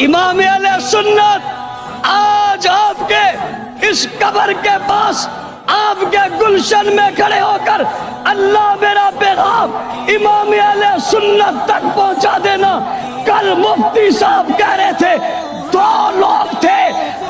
امام اہل سنت آج آپ کے اس قبر کے پاس آپ کے گلشن میں کھڑے ہو کر اللہ میرا پیغام امام اہل سنت تک پہنچا دینا۔ کل مفتی صاحب کہہ رہے تھے 2 لوگ تھے،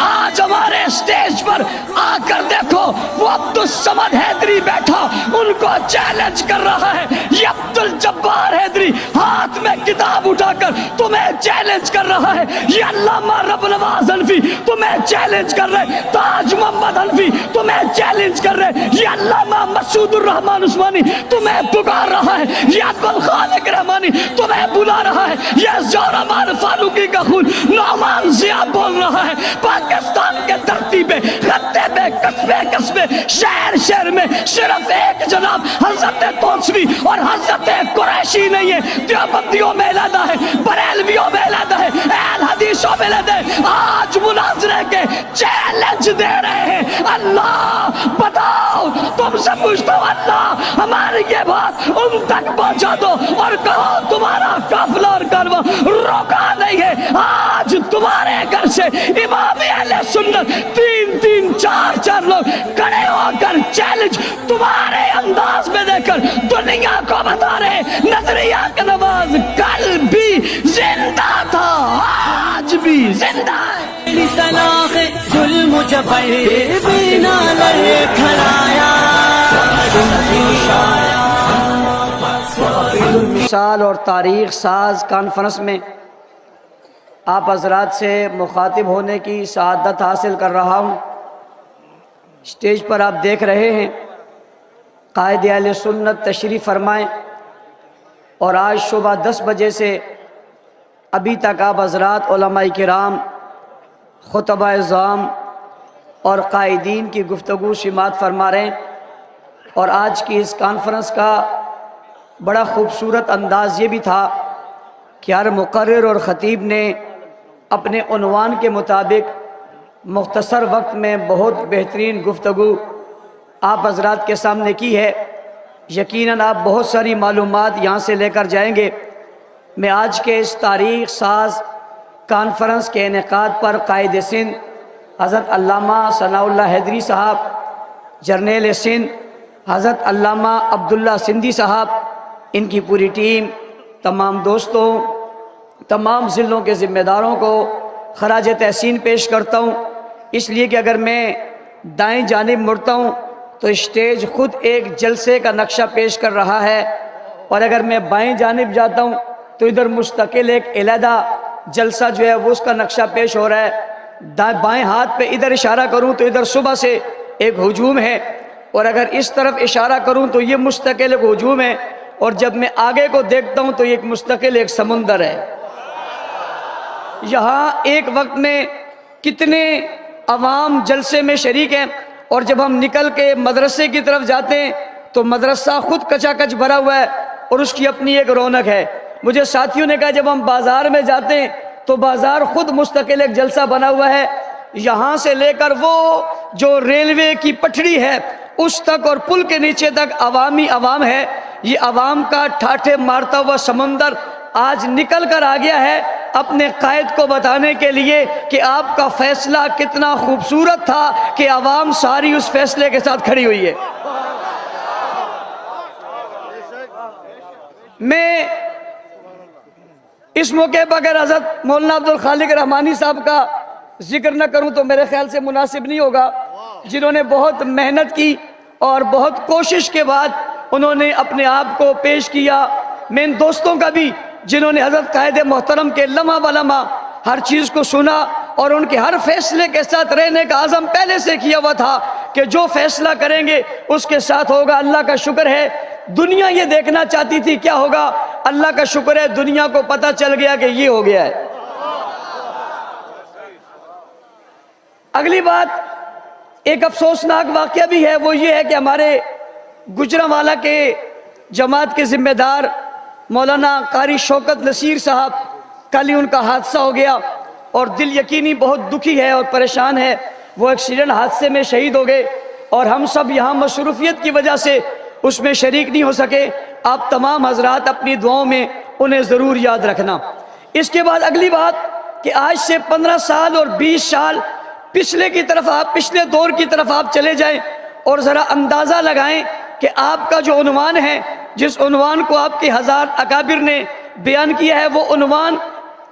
آج ہمارے اسٹیج پر آ کر دیکھو وہ عبدالصمد حیدری بیٹھا، ان کو چیلنج کر رہا ہے۔ یہ عبدالجبار حیدری ہاتھ میں کتاب اٹھا کر تمہیں چیلنج کر رہا ہے۔ یہ علامہ رب نواز حنفی تمہیں چیلنج کر رہے، تاج محمد حنفی تمہیں چیلنج کر رہے، یہ علامہ مسعود الرحمان عثمانی تمہیں پکار رہا ہے، یہ عبدالخالق رحمانی تمہیں بلا رہا ہے، یہ زہرمان فاروقی کا خون نعمان ضیاء بول رہا ہے۔ پاکستان کے دھرتی پہ خطے پہ قصبے قصبے شہر شہر میں صرف ایک جناب حضرت توسوی اور حضرت قریشی نہیں ہے، دیوبندیوں میں علیحدہ ہے، بریلویوں میں علیحدہ ہے، اہل حدیثوں میں علیحدہ ہے۔ آج مناظرے کے چیلنج دے رہے ہیں۔ اللہ بتاؤ، تم سے پوچھتا ہوں اللہ ہماری یہ بات ان تک پہنچا دو اور کہو تمہارا قافلہ اور کارواں روکا نہیں ہے۔ آج تمہارے گھر سے امام اہل سنت 3 4 لوگ کھڑے ہو کر چیلنج تمہارے انداز میں دے کر دنیا کو بتا رہے نظریہ کا نواز کل بھی زندہ تھا، آج بھی زندہ ہے۔ سلاخ ظلم جبر بنا لڑے کھڑایا مثال اور تاریخ ساز کانفرنس میں آپ حضرات سے مخاطب ہونے کی سعادت حاصل کر رہا ہوں۔ اسٹیج پر آپ دیکھ رہے ہیں قائد اہل سنت تشریف فرمائیں، اور آج صبح 10 بجے سے ابھی تک آپ حضرات علماء کرام، خطبہ اعظام اور قائدین کی گفتگو سماعت فرما رہے ہیں۔ اور آج کی اس کانفرنس کا بڑا خوبصورت انداز یہ بھی تھا کہ ہر مقرر اور خطیب نے اپنے عنوان کے مطابق مختصر وقت میں بہت بہترین گفتگو آپ حضرات کے سامنے کی ہے۔ یقیناً آپ بہت ساری معلومات یہاں سے لے کر جائیں گے۔ میں آج کے اس تاریخ ساز کانفرنس کے انعقاد پر قائد سندھ حضرت علامہ ثناء اللہ حیدری صاحب، جرنیل سندھ حضرت علامہ عبداللہ سندھی صاحب، ان کی پوری ٹیم، تمام دوستوں، تمام ضلعوں کے ذمہ داروں کو خراج تحسین پیش کرتا ہوں، اس لیے کہ اگر میں دائیں جانب مڑتا ہوں تو اسٹیج خود ایک جلسے کا نقشہ پیش کر رہا ہے، اور اگر میں بائیں جانب جاتا ہوں تو ادھر مستقل ایک علیحدہ جلسہ جو ہے وہ اس کا نقشہ پیش ہو رہا ہے۔ بائیں ہاتھ پہ ادھر اشارہ کروں تو ادھر صبح سے ایک ہجوم ہے، اور اگر اس طرف اشارہ کروں تو یہ مستقل ایک ہجوم ہے، اور جب میں آگے کو دیکھتا ہوں تو یہ ایک مستقل ایک سمندر ہے۔ یہاں ایک وقت میں کتنے عوام جلسے میں شریک ہیں، اور جب ہم نکل کے مدرسے کی طرف جاتے ہیں تو مدرسہ خود کچا کچ بھرا ہوا ہے اور اس کی اپنی ایک رونق ہے۔ مجھے ساتھیوں نے کہا جب ہم بازار میں جاتے ہیں تو بازار خود مستقل ایک جلسہ بنا ہوا ہے، یہاں سے لے کر وہ جو ریلوے کی پٹڑی ہے اس تک اور پل کے نیچے تک عوامی عوام ہے۔ یہ عوام کا ٹھاٹھے مارتا ہوا سمندر آج نکل کر آ گیا ہے اپنے قائد کو بتانے کے لیے کہ آپ کا فیصلہ کتنا خوبصورت تھا کہ عوام ساری اس فیصلے کے ساتھ کھڑی ہوئی ہے۔ میں اس موقع پر اگر حضرت مولانا عبدالخالق رحمانی صاحب کا ذکر نہ کروں تو میرے خیال سے مناسب نہیں ہوگا، جنہوں نے بہت محنت کی اور بہت کوشش کے بعد انہوں نے اپنے آپ کو پیش کیا۔ میں ان دوستوں کا بھی جنہوں نے حضرت قائد محترم کے لمحہ بلمحہ ہر چیز کو سنا اور ان کے ہر فیصلے کے ساتھ رہنے کا عزم پہلے سے کیا ہوا تھا کہ جو فیصلہ کریں گے اس کے ساتھ ہوگا۔ اللہ کا شکر ہے دنیا یہ دیکھنا چاہتی تھی کیا ہوگا، اللہ کا شکر ہے دنیا کو پتہ چل گیا کہ یہ ہو گیا ہے۔ اگلی بات ایک افسوسناک واقعہ بھی ہے، وہ یہ ہے کہ ہمارے گجرانوالہ کے جماعت کے ذمہ دار مولانا قاری شوکت نصیر صاحب، کل ہی ان کا حادثہ ہو گیا اور دل یقینی بہت دکھی ہے اور پریشان ہے۔ وہ ایکسیڈنٹ حادثے میں شہید ہو گئے اور ہم سب یہاں مصروفیت کی وجہ سے اس میں شریک نہیں ہو سکے۔ آپ تمام حضرات اپنی دعاؤں میں انہیں ضرور یاد رکھنا۔ اس کے بعد اگلی بات کہ آج سے 15 سال اور 20 سال پچھلے دور کی طرف آپ چلے جائیں اور ذرا اندازہ لگائیں کہ آپ کا جو عنوان ہے، جس عنوان کو آپ کے حضرات اکابر نے بیان کیا ہے، وہ عنوان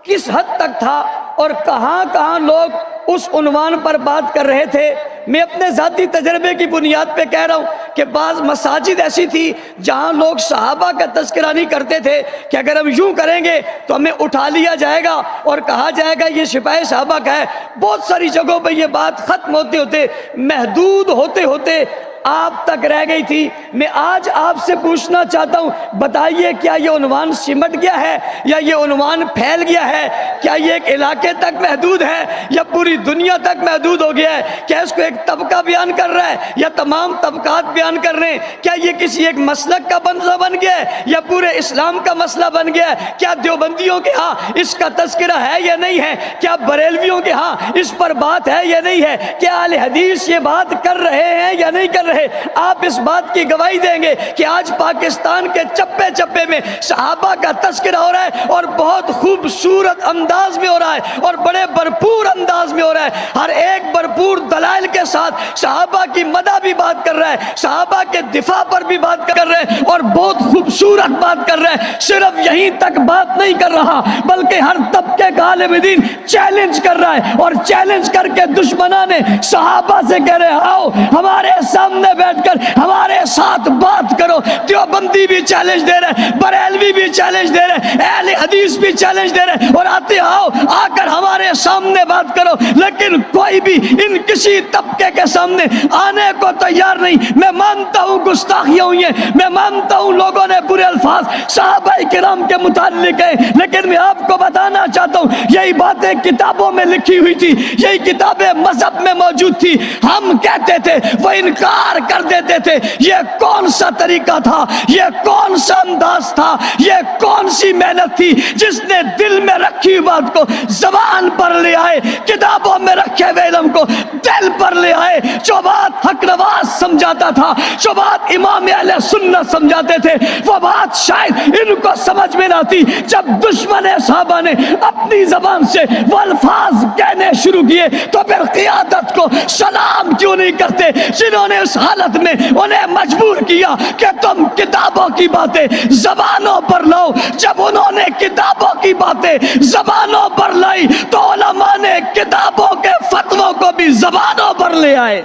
کس حد تک تھا اور کہاں کہاں لوگ اس عنوان پر بات کر رہے تھے۔ میں اپنے ذاتی تجربے کی بنیاد پہ کہہ رہا ہوں کہ بعض مساجد ایسی تھی جہاں لوگ صحابہ کا تذکرہ نہیں کرتے تھے کہ اگر ہم یوں کریں گے تو ہمیں اٹھا لیا جائے گا اور کہا جائے گا یہ سپاہی صحابہ کا ہے۔ بہت ساری جگہوں پہ یہ بات ختم ہوتے ہوتے، محدود ہوتے ہوتے آپ تک رہ گئی تھی۔ میں آج آپ سے پوچھنا چاہتا ہوں، بتائیے کیا یہ عنوان سمٹ گیا ہے یا یہ عنوان پھیل گیا ہے؟ کیا یہ ایک علاقے تک محدود ہے یا پوری دنیا تک محدود ہو گیا ہے؟ کیا اس کو ایک طبقہ بیان کر رہا ہے یا تمام طبقات بیان کر رہے ہیں؟ کیا یہ کسی ایک مسلک کا مسئلہ بن گیا ہے یا پورے اسلام کا مسئلہ بن گیا ہے؟ کیا دیوبندیوں کے ہاں اس کا تذکرہ ہے یا نہیں ہے؟ کیا بریلویوں کے ہاں اس پر بات ہے یا نہیں ہے؟ کیا اہل حدیث یہ بات کر رہے ہیں یا نہیں کر رہے؟ آپ اس بات کی گواہی دیں گے کہ آج پاکستان کے چپے چپے میں صحابہ کا تذکرہ ہو رہا ہے اور بہت خوبصورت انداز میں ہو رہا ہے اور بڑے بھرپور انداز میں ہو رہا ہے۔ ہر ایک بھرپور دلائل کے ساتھ صحابہ کی مدح بھی بات کر رہا ہے، صحابہ کے دفاع پر بھی بات کر رہے ہیں اور بہت خوبصورت بات کر رہے ہیں۔ صرف یہیں تک بات نہیں کر رہا بلکہ ہر طبقے کا عالم دین چیلنج کر رہا ہے اور چیلنج کر کے دشمنان صحابہ سے کہہ رہے ہیں آؤ ہمارے سامنے بیٹھ کر ہمارے ساتھ بات کرو۔ دیوبندی بھی چیلنج دے رہے ہیں، بریلوی بھی چیلنج دے رہے ہیں، اہل حدیث بھی چیلنج دے رہے ہیں اور آتے آؤ آ کر ہمارے سامنے بات کرو، لیکن کوئی بھی ان کسی طبقے کے سامنے آنے کو تیار نہیں۔ میں مانتا ہوں گستاخیاں ہوئی ہیں، میں مانتا ہوں لوگوں نے برے الفاظ صحابہ کرام کے متعلق ہیں، لیکن میں آپ کو بتانا چاہتا ہوں یہی باتیں کتابوں میں لکھی ہوئی تھی، یہی کتابیں مذہب میں موجود تھی۔ ہم کہتے تھے، وہ انکار کر دیتے تھے۔ یہ کون سا طریقہ تھا، یہ کون سا انداز تھا، یہ کون سی محنت تھی جس نے دل میں رکھی بات کو زبان پر لے آئے، کتابوں میں رکھے ہوئے علم کو دل پر لے آئے۔ جو بات حق نواز سمجھاتا تھا، جو بات امام اہل سنت سمجھاتے تھے، وہ بات شاید ان کو سمجھ میں نہ آتی۔ جب دشمن صحابہ نے اپنی زبان سے وہ الفاظ کہنے شروع کیے تو پھر قیادت کو سلام کیوں نہیں کرتے جنہوں نے اس حالت میں انہیں مجبور کیا کہ تم کتابوں کی باتیں زبانوں پر لاؤ۔ جب انہوں نے کتابوں کی باتیں زبانوں پر لائی تو علماء نے کتابوں کے فتووں کو بھی زبانوں پر لے آئے۔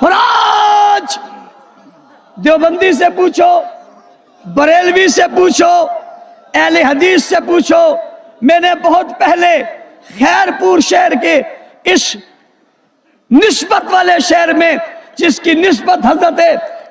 اور آج دیوبندی سے پوچھو، بریلوی سے پوچھو، اہل حدیث سے پوچھو، میں نے بہت پہلے خیرپور شہر کے اس نسبت والے شہر میں، جس کی نسبت حضرت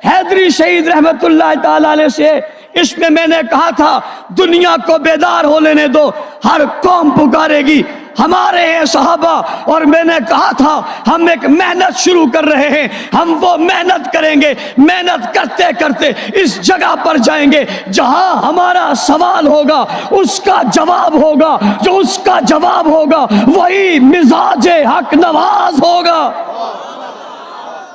حیدری شہید رحمت اللہ تعالیٰ علیہ سے، اس میں نے کہا تھا دنیا کو بیدار ہو لینے دو، ہر قوم پکارے گی ہمارے ہیں صحابہ۔ اور میں نے کہا تھا ہم ایک محنت شروع کر رہے ہیں، ہم وہ محنت کریں گے، محنت کرتے کرتے اس جگہ پر جائیں گے جہاں ہمارا سوال ہوگا اس کا جواب ہوگا، جو اس کا جواب ہوگا وہی مزاج حق نواز ہوگا۔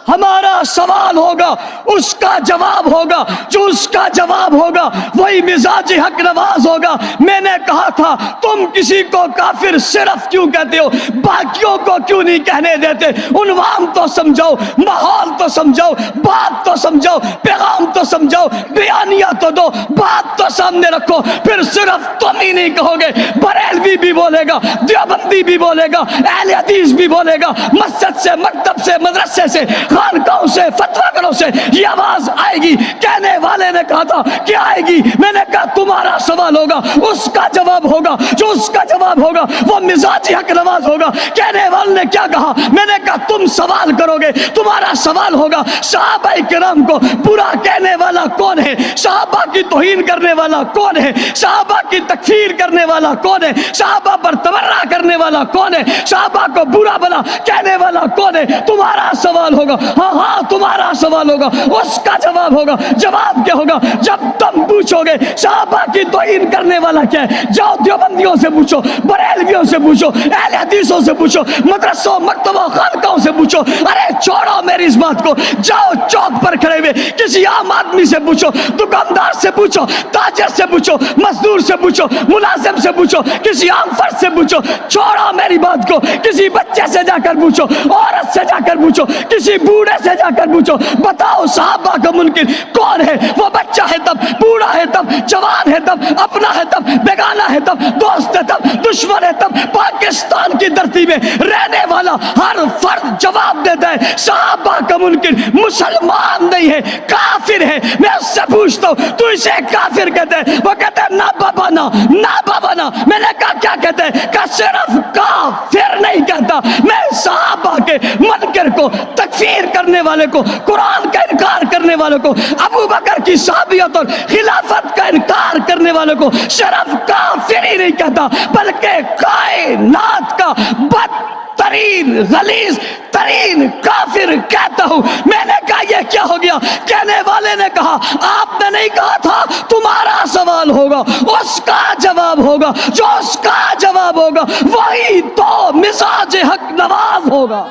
ہمارا سوال ہوگا اس کا جواب ہوگا، جو اس کا جواب ہوگا وہی مزاج حق نواز ہوگا۔ میں نے کہا تھا تم کسی کو کافر صرف کیوں کہتے ہو، باقیوں کو کیوں نہیں کہنے دیتے؟ عنوان تو سمجھاؤ، ماحول تو سمجھاؤ، بات تو سمجھاؤ، پیغام تو سمجھاؤ، بیانیہ تو دو، بات تو سامنے رکھو۔ پھر صرف تم ہی نہیں کہو گے، بریلوی بھی بولے گا، دیوبندی بھی بولے گا، اہل حدیث بھی بولے گا، مسجد سے، مکتب سے، مدرسے سے، خانقاہوں سے، فتویٰ گروں سے یہ آواز آئے گی۔ کہنے والے نے کہا تھا کہ آئے گی، میں نے کہا تمہارا سوال ہوگا اس کا جواب ہوگا، جو اس کا جواب ہوگا وہ مزاجی حق نواز ہوگا۔ کہنے والے نے کیا کہا؟ میں نے کہا تم سوال کرو گے، تمہارا سوال ہوگا صحابہ کرام کو برا کہنے والا کون ہے، صحابہ کی توہین کرنے والا کون ہے، صحابہ کی تکفیر کرنے والا کون ہے، صحابہ پر تبرہ کرنے والا کون ہے، صحابہ کو برا بلا کہنے والا کون ہے؟ تمہارا سوال ہوگا ہاں ہاں تمہارا سوال ہوگا، اس کا جواب ہوگا۔ جواب کیا ہوگا؟ جب تم پوچھو گے صحابہ کی توہین کرنے والا کیا ہے، جاؤ دیوبندیوں سے پوچھو، بریلویوں سے پوچھو، اہل حدیثوں سے پوچھو، مدرسوں مکتبوں خانقاہوں سے پوچھو۔ ارے چھوڑو میری اس بات کو، جاؤ چوک پر کھڑے ہوئے کسی عام آدمی سے پوچھو، دکاندار سے پوچھو، تاجر سے پوچھو، مزدور سے پوچھو، ملازم سے پوچھو، کسی عام فرد سے پوچھو۔ چھوڑو میری بات کو، کسی بچے سے جا کر پوچھو، عورت سے جا کر پوچھو، کسی بوڑھے سے جا کر پوچھو، بتاؤ صحابہ کا منکر کون ہے؟ وہ بچہ ہے تب، بوڑھا ہے تب، جوان ہے تب، اپنا ہے تب، بیگانہ ہے تب، دوست ہے تب، دشمن ہے تب۔ پاکستان کی دھرتی میں رہنے والا ہر فرد جواب دیتا ہے صحابہ کا منکر مسلمان نہیں ہے، کافر ہے۔ میں اس سے پوچھتا ہوں تو اسے کافر کہتے ہیں؟ وہ کہتے ہیں نا بابا نا، نا بابا نا۔ میں نے کہا کیا کہتے ہیں؟ کہ صرف کافر نہیں کہتا، میں صحابہ کے منکر کو، تکفیر کرنے والے کو، قرآن کا انکار کرنے والے کو، ابو بکر کی صحابیت اور خلافت کا انکار کرنے والے کو صرف کافر ہی نہیں کہتا، بلکہ کائنات کا بدترین غلیظ ترین کافر کہتا ہوں۔ میں نے کہا یہ کیا ہو گیا؟ کہنے والے نے کہا آپ نے نہیں کہا تھا تمہارا سوال ہوگا، اس کا جواب ہوگا، جو اس کا جواب ہوگا وہی تو مزاج حق نواز ہوگا۔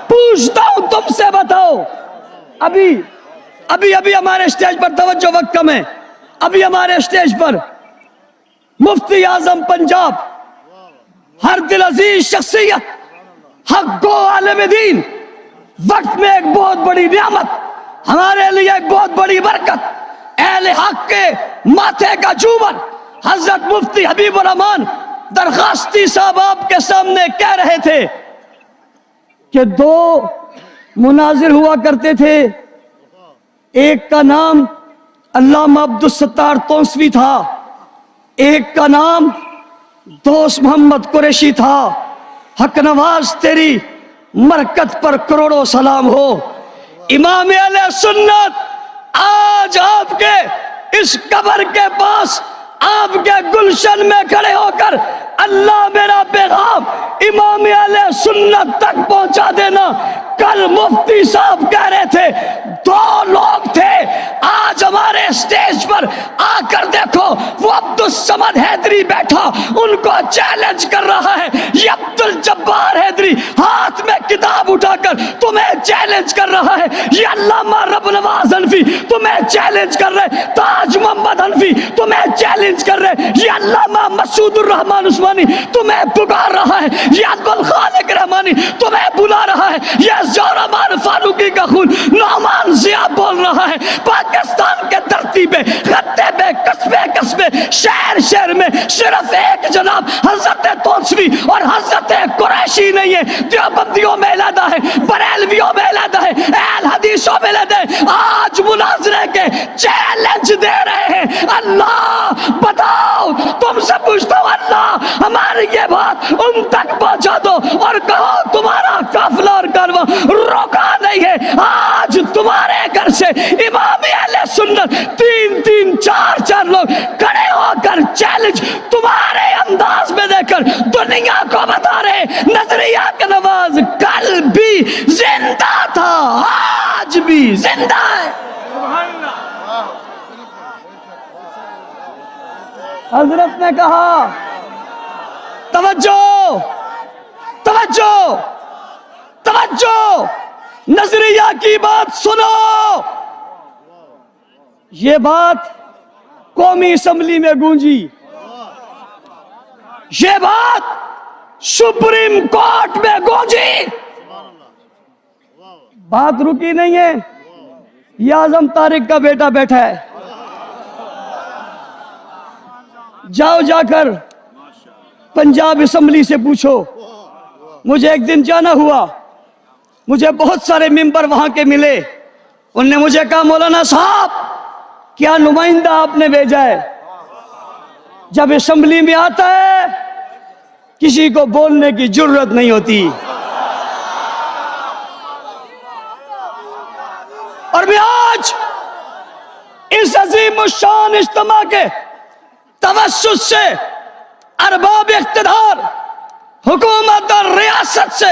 پوچھتا ہوں تم سے، بتاؤ ابھی ہمارے اسٹیج پر توجہ، وقت کم ہے، ابھی ہمارے اسٹیج پر مفتی اعظم پنجاب، ہر دل عزیز شخصیت، حق گو عالم دین، وقت میں ایک بہت بڑی نعمت، ہمارے لیے ایک بہت بڑی برکت، اہل حق کے ماتھے کا جومر حضرت مفتی حبیب الرحمان درخواستی صاحب آپ کے سامنے کہہ رہے تھے کہ دو مناظر ہوا کرتے تھے، ایک کا نام علامہ عبدالستار تونسوی تھا، ایک کا نام دوست محمد قریشی تھا۔ حق نواز تیری مرکت پر کروڑوں سلام ہو۔ امام اہل سنت آج آپ کے اس قبر کے پاس، آپ کے گلشن میں کھڑے ہو کر اللہ میرا پیغام امام اہل سنت تک پہنچا دینا۔ کل مفتی صاحب کہہ رہے تھے دو لوگ تھے، آج ہمارے اسٹیج پر آ کر دیکھو وہ عبدالصمد حیدری بیٹھا، ان کو چیلنج کر رہا ہے۔ یہ عبدالجبار حیدری ہاتھ میں کتاب اٹھا کر تمہیں چیلنج کر رہا ہے۔ یہ علامہ رب نواز حنفی تمہیں چیلنج کر رہے، تاج محمد حنفی تمہیں چیلنج کر رہے، یہ علامہ مسعود الرحمان عثمانی تمہیں پکار رہا ہے، یہ عبدالخالق رحمانی تمہیں بلا رہا ہے، یہ زہرمان فاروقی کا خون نعمان ضیاء بول رہا ہے۔ پاکستان کے دھرتی پہ، خطے پہ، قصبے قصبے، شہر شہر میں صرف ایک جناب حضرت تونسوی اور حضرت قریشی نہیں ہے، دیوبندیوں میں علیحدہ ہے، بریلویوں میں علیحدہ ہے، اہل حدیثوں میں علیحدہ ہے۔ آج مناظرے کے چیلنج دے رہے ہیں۔ اللہ بتاؤ، تم سے پوچھتا ہوں اللہ ہماری یہ بات ان تک پہنچا دو اور کہو تمہارا قافلہ اور کارواں روکا نہیں ہے۔ آج تمہارے گھر سے امام اہل سنت تین تین چار چار لوگ کھڑے ہو کر چیلنج تمہارے انداز میں دے کر دنیا کو بتا رہے نظریہ کا نواز کل بھی زندہ تھا، آج بھی زندہ ہے۔ حضرت نے کہا توجہ توجہ توجہ، نظریہ کی بات سنو۔ یہ بات قومی اسمبلی میں گونجی، یہ بات سپریم کورٹ میں گونجی، بات رکی نہیں ہے۔ یہ اعظم طارق کا بیٹا بیٹھا ہے، جاؤ جا کر پنجاب اسمبلی سے پوچھو۔ مجھے ایک دن جانا ہوا، مجھے بہت سارے ممبر وہاں کے ملے، انہوں نے مجھے کہا مولانا صاحب کیا نمائندہ آپ نے بھیجا ہے؟ جب اسمبلی میں آتا ہے کسی کو بولنے کی جرت نہیں ہوتی۔ اور میں آج اس عظیم الشان اجتماع کے توسط سے ارباب اقتدار، حکومت اور ریاست سے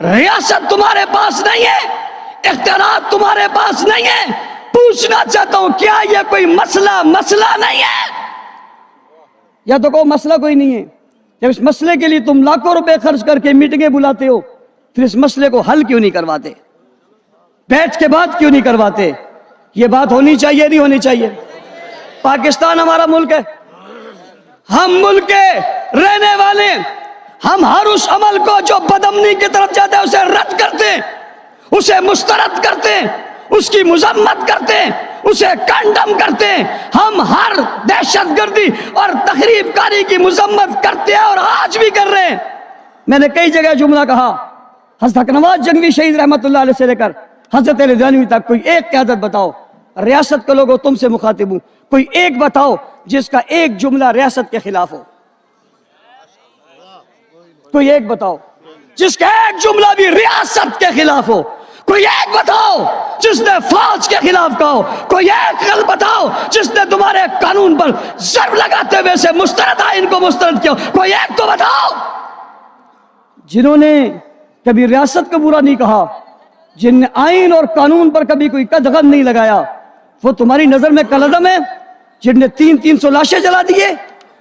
ریاست تمہارے پاس نہیں ہے، اختیارات تمہارے پاس نہیں ہے. پوچھنا چاہتا ہوں کیا یہ کوئی مسئلہ نہیں ہے؟ یا تو کوئی مسئلہ کوئی نہیں ہے. جب اس مسئلے کے لیے تم لاکھوں روپے خرچ کر کے میٹنگیں بلاتے ہو، پھر اس مسئلے کو حل کیوں نہیں کرواتے؟ بیٹھ کے بات کیوں نہیں کرواتے؟ یہ بات ہونی چاہیے نہیں ہونی چاہیے؟ پاکستان ہمارا ملک ہے، ہم ملک کے رہنے والے، ہم ہر اس عمل کو جو بدامنی کی طرف جاتا ہے اسے رد کرتے ہیں، اسے مسترد کرتے ہیں، اس کی مذمت کرتے ہیں، اسے کنڈم کرتے ہیں. ہم ہر دہشت گردی اور تخریب کاری کی مذمت کرتے ہیں اور آج بھی کر رہے ہیں. میں نے کئی جگہ جملہ کہا، حضرت نواز جنگوی شہید رحمت اللہ علیہ سے لے کر حضرت علی دانوی تک، کوئی ایک قیادت بتاؤ، ریاست کے لوگوں تم سے مخاطب ہوں، کوئی ایک بتاؤ جس کا ایک جملہ ریاست کے خلاف ہو. کوئی ایک بتاؤ جس کا ایک جملہ بھی ریاست کے خلاف ہو. کوئی ایک بتاؤ جس نے فوج کے خلاف کہا ہو. کوئی ایک غل بتاؤ جس نے تمہارے قانون پر ضرب لگاتے ہوئے سے مسترد آئین کو مسترد کیا. کوئی ایک تو بتاؤ. جنہوں نے کبھی ریاست کا برا نہیں کہا، جن نے آئین اور قانون پر کبھی کوئی قدغن نہیں لگایا، وہ تمہاری نظر میں کالعدم ہے. جن نے 300 لاشیں جلا دیے،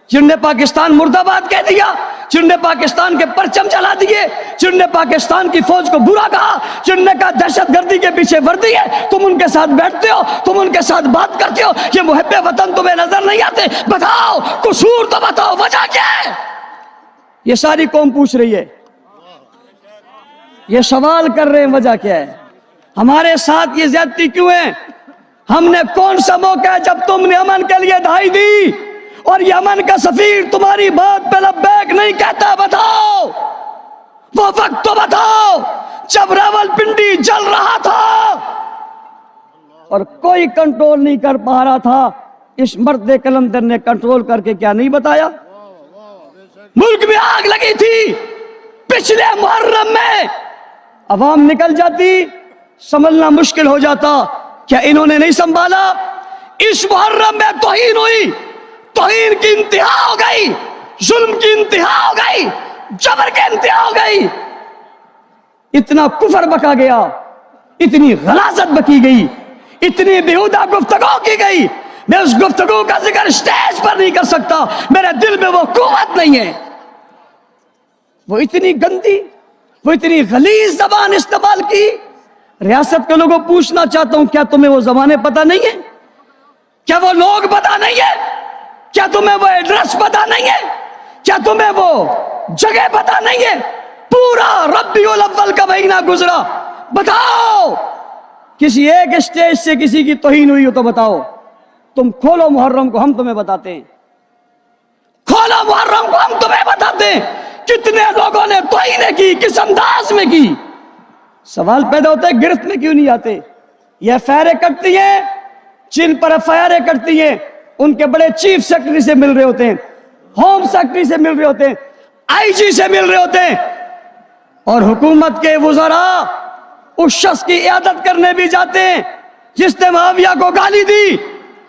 جن نے پاکستان مرد آباد کہہ دیا، جن نے پاکستان کے پرچم جلا دیے، جن نے پاکستان کی فوج کو برا کہا، جن نے کہا دہشت گردی کے پیچھے وردی ہے، تم ان کے ساتھ بیٹھتے ہو، تم ان کے ساتھ بات کرتے ہو. یہ محب وطن تمہیں نظر نہیں آتے؟ بتاؤ قصور تو بتاؤ، وجہ کیا ہے؟ یہ ساری قوم پوچھ رہی ہے، یہ سوال کر رہے ہیں وجہ کیا ہے؟ ہمارے ساتھ یہ زیادتی کیوں ہے؟ ہم نے کون سا موقع ہے جب تم نے امن کے لیے دہائی دی اور یہ امن کا سفیر تمہاری بات پہ لبیک نہیں کہتا؟ بتاؤ وہ وقت تو بتاؤ جب راولپنڈی جل رہا تھا اور کوئی کنٹرول نہیں کر پا رہا تھا. اس مرد کلندر نے کنٹرول کر کے کیا نہیں بتایا؟ ملک میں آگ لگی تھی پچھلے محرم میں، عوام نکل جاتی، سنبھلنا مشکل ہو جاتا. کیا انہوں نے نہیں سنبھالا؟ اس محرم میں توہین ہوئی، توہین کی انتہا ہو گئی، ظلم کی انتہا ہو گئی، جبر کی انتہا ہو گئی. اتنا کفر بکا گیا، اتنی غلاظت بکی گئی، اتنی بیہودہ گفتگو کی گئی. میں اس گفتگو کا ذکر اسٹیج پر نہیں کر سکتا، میرے دل میں وہ قوت نہیں ہے. وہ اتنی گندی، وہ اتنی غلیظ زبان استعمال کی. ریاست کے لوگوں پوچھنا چاہتا ہوں، کیا تمہیں وہ زمانے پتہ نہیں ہے؟ کیا وہ لوگ پتہ نہیں ہے؟ کیا تمہیں وہ ایڈریس پتہ نہیں ہے؟ کیا تمہیں وہ جگہ پتہ نہیں ہے؟ پورا ربیع الاول کا مہینہ گزرا، بتاؤ کسی ایک اسٹیج سے کسی کی توہین ہوئی ہو تو بتاؤ. تم کھولو محرم کو، ہم تمہیں بتاتے ہیں. کھولو محرم کو، ہم تمہیں بتاتے ہیں کتنے لوگوں نے توہین کی، کس انداز میں کی. سوال پیدا ہوتا ہے گرفت میں کیوں نہیں آتے؟ یہ ایف آئی آر کرتی ہیں، جن پر ایف آئی آر کرتی ہیں ان کے بڑے چیف سیکرٹری سے مل رہے ہوتے ہیں، ہوم سیکرٹری سے مل رہے ہوتے ہیں، آئی جی سے مل رہے ہوتے ہیں، اور حکومت کے وزراء اس شخص کی عیادت کرنے بھی جاتے ہیں جس نے معاویہ کو گالی دی،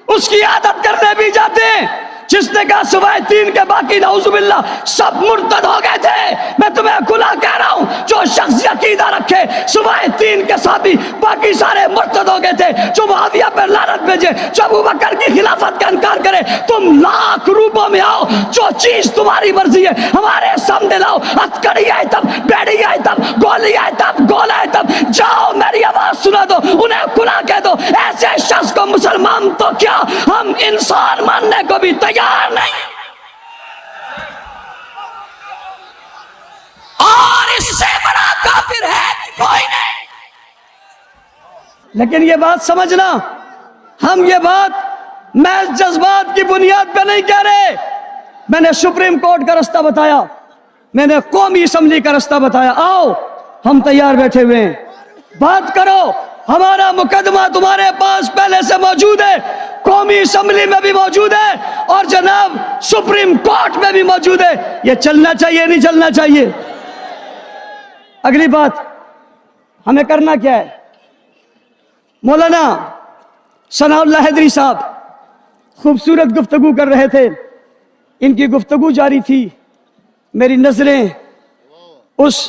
اس کی عیادت کرنے بھی جاتے ہیں جس نے کہا سوائے 3 کے باقی نعوذ باللہ سب مرتد ہو گئے تھے. میں تمہیں کھلا کہہ رہا ہوں، جو شخص عقیدہ رکھے سوائے 3 کے صحابی باقی سارے مرتد ہو گئے تھے، جو معاویہ پر لعنت بھیجے، جو ابوبکر کی خلافت کا انکار کرے، تم لاکھ روپوں میں آؤ، جو چیز تمہاری مرضی ہے ہمارے سامنے لاؤ. ہتھکڑی آئے تب، بیڑی آئے تب، گولی آئے تب، گول آئے تب، جاؤ میری آواز سنا دو، انہیں کھلا کہہ دو. ایسے شخص کو مسلمان تو کیا، ہم انسان ماننے کو بھی تیار نہیں. اور اس سے بڑا کافر ہے کوئی نہیں. لیکن یہ بات سمجھنا، ہم یہ بات محض جذبات کی بنیاد پہ نہیں کہہ رہے. میں نے سپریم کورٹ کا رستہ بتایا، میں نے قومی اسمبلی کا رستہ بتایا. آؤ ہم تیار بیٹھے ہوئے ہیں، بات کرو. ہمارا مقدمہ تمہارے پاس پہلے سے موجود ہے، قومی اسمبلی میں بھی موجود ہے اور جناب سپریم کورٹ میں بھی موجود ہے. یہ چلنا چاہیے نہیں چلنا چاہیے؟ اگلی بات ہمیں کرنا کیا ہے؟ مولانا ثناء اللہ حیدری صاحب خوبصورت گفتگو کر رہے تھے، ان کی گفتگو جاری تھی، میری نظریں اس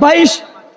22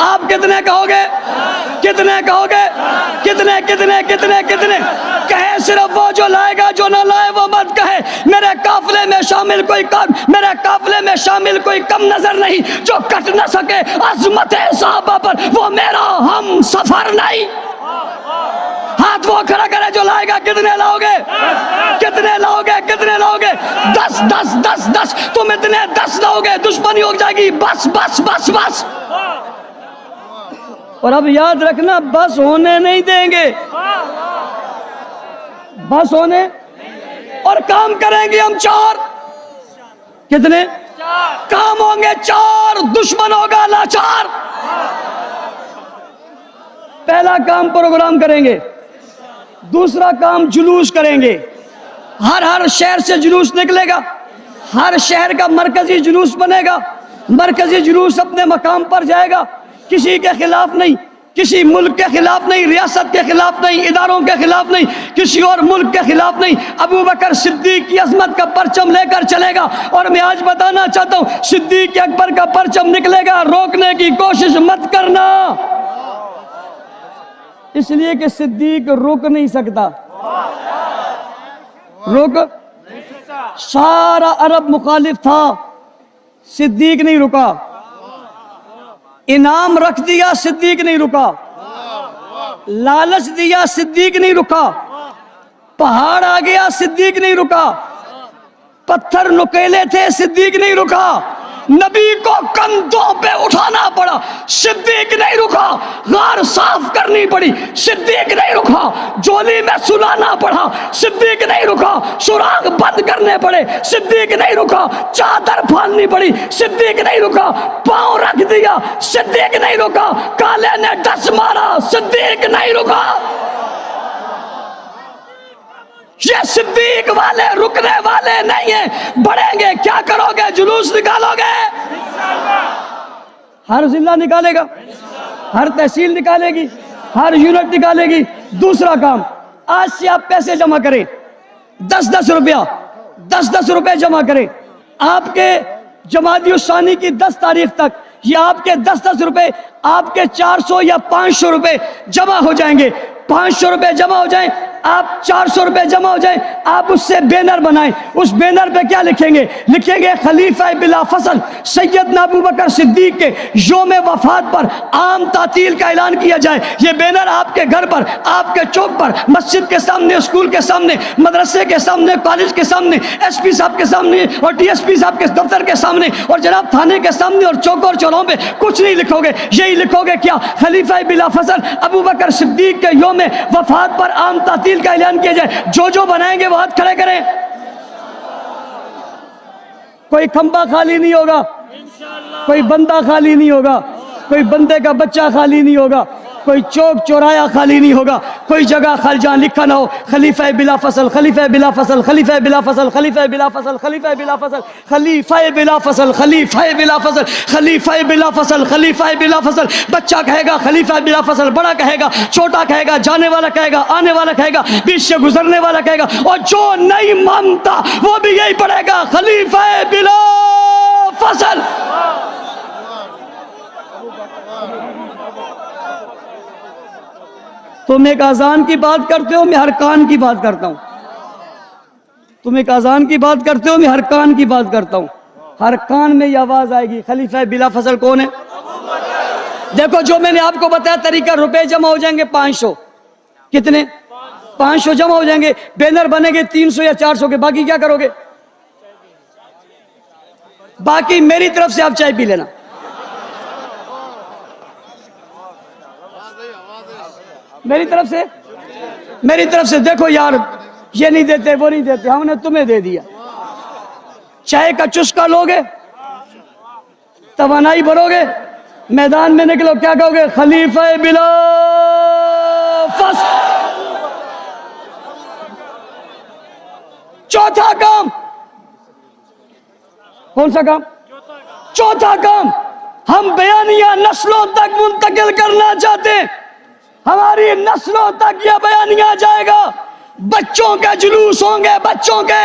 آپ کتنے کہو گے؟ کتنے کہو گے؟ کتنے کتنے کتنے کتنے؟ کہے صرف وہ جو لائے گا، جو نہ لائے وہ مت کہے۔ میرے قافلے میں شامل کوئی کم نظر نہیں جو کٹ نہ سکے عظمت صحابہ پر، وہ میرا ہم سفر نہیں۔ ہاتھ وہ کھڑا کرے جو لائے گا۔ کتنے لاؤ گے؟ کتنے لاؤ گے؟ کتنے لاؤ گے؟ 10 10 10 10۔ تم اتنے 10 لاؤ گے دشمنی ہو جائے گی۔ بس بس بس بس۔ اور اب یاد رکھنا، بس ہونے نہیں دیں گے، بس ہونے، اور کام کریں گے ہم 4۔ کتنے کام ہوں گے؟ 4۔ دشمن ہوگا لاچار۔ پہلا کام پروگرام کریں گے، دوسرا کام جلوس کریں گے۔ ہر شہر سے جلوس نکلے گا، ہر شہر کا مرکزی جلوس بنے گا۔ مرکزی جلوس اپنے مقام پر جائے گا، کسی کے خلاف نہیں، کسی ملک کے خلاف نہیں، ریاست کے خلاف نہیں، اداروں کے خلاف نہیں، کسی اور ملک کے خلاف نہیں۔ ابو بکر صدیق کی عظمت کا پرچم لے کر چلے گا۔ اور میں آج بتانا چاہتا ہوں، صدیق اکبر کا پرچم نکلے گا، روکنے کی کوشش مت کرنا، اس لیے کہ صدیق رک نہیں سکتا۔ سارا عرب مخالف تھا، صدیق نہیں رکا۔ انعام رکھ دیا، صدیق نہیں رکا۔ لالچ دیا، صدیق نہیں رکا۔ پہاڑ آ گیا، صدیق نہیں رکا۔ پتھر نکیلے تھے، صدیق نہیں رکا۔ نبی کو کندھوں پہ اٹھانا پڑا، صدیق نہیں رکا۔ غار صاف کرنی پڑی، صدیق نہیں رکا۔ جولی میں سلانا پڑا، صدیق نہیں رکا۔ سوراخ بند کرنے پڑے، صدیق نہیں رکا۔ چادر پھاڑنی پڑی، صدیق نہیں رکا۔ پاؤں رکھ دیا، صدیق نہیں رکا۔ کالے نے ڈس مارا، صدیق نہیں رکا۔ یہ صدیق والے رکنے والے نہیں ہیں۔ بڑھیں گے، کیا کرو گے؟ جلوس نکالو گے، ہر ضلع نکالے گا، ہر تحصیل نکالے گی، ہر یونٹ نکالے گی۔ دوسرا کام، آج سے آپ پیسے جمع کریں، 10 روپیہ، 10 روپے جمع کریں۔ آپ کے جمادی الثانی کی 10 تاریخ تک یہ آپ کے 10 روپے، آپ کے 400 یا 500 روپے جمع ہو جائیں گے۔ 500 روپے جمع ہو جائیں، آپ 400 روپے جمع ہو جائیں، آپ اس سے بینر بنائیں۔ اس بینر پہ کیا لکھیں گے؟ لکھیں گے خلیفہ بلا فصل سیدنا ابو بکر صدیق کے یوم وفات پر عام تعطیل کا اعلان کیا جائے۔ یہ بینر آپ کے گھر پر، آپ کے چوک پر، مسجد کے سامنے، اسکول کے سامنے، مدرسے کے سامنے، کالج کے سامنے، ایس پی صاحب کے سامنے اور ڈی ایس پی صاحب کے دفتر کے سامنے اور جناب تھانے کے سامنے اور چوک اور چوراہوں پہ کچھ نہیں لکھو گے، یہی لکھو گے کیا؟ خلیفہ بلا فصل ابو بکر صدیق کے یوم وفات پر عام تعطیل کا اعلان کیا جائے۔ جو بنائیں گے وہ ہاتھ کھڑے کریں۔ کوئی کھمبا خالی نہیں ہوگا، کوئی بندہ خالی نہیں ہوگا، کوئی بندے کا بچہ خالی نہیں ہوگا، کوئی چوک چورایا خالی نہیں ہوگا، کوئی جگہ خالی جہاں لکھا نہ ہو خلیفہ بلا فصل، خلیفہ بلا فصل، خلیفہ بلا فصل، خلیفہ بلا فصل، خلیفہ بلا فصل، خلیفہ بلا فصل، خلیفہ بلا فصل، خلیفہ بلا فصل، خلیفہ بلا فصل۔ بچہ کہے گا خلیفہ بلا فصل، بڑا کہے گا، چھوٹا کہے گا، جانے والا کہے گا، آنے والا کہے گا، بیچ سے گزرنے والا کہے گا، اور جو نہیں مانتا وہ بھی یہی پڑھے گا خلیفہ بلا فصل۔ تم ایک اذان کی بات کرتے ہو، میں ہر کان کی بات کرتا ہوں۔ تم ایک اذان کی بات کرتے ہو، میں ہر کان کی بات کرتا ہوں۔ ہر کان میں یہ آواز آئے گی، خلیفہ بلا فصل کون ہے؟ دیکھو جو میں نے آپ کو بتایا طریقہ، روپے جمع ہو جائیں گے 500۔ کتنے؟ 500 جمع ہو جائیں گے، بینر بنے گے 300 یا 400 کے۔ باقی کیا کرو گے؟ باقی میری طرف سے آپ چائے پی لینا۔ میری طرف سے دیکھو یار، یہ نہیں دیتے، وہ نہیں دیتے، ہم نے تمہیں دے دیا۔ چائے کا چسکا لوگے، توانائی بھرو گے، میدان میں نکلو، کیا کہو گے؟ خلیفہ بلا فصل۔ چوتھا کام، کون سا کام؟ چوتھا کام، ہم بیانیہ نسلوں تک منتقل کرنا چاہتے ہیں۔ ہماری نسلوں تک یہ بیانیہ جائے گا، بچوں کے جلوس ہوں گے، بچوں کے،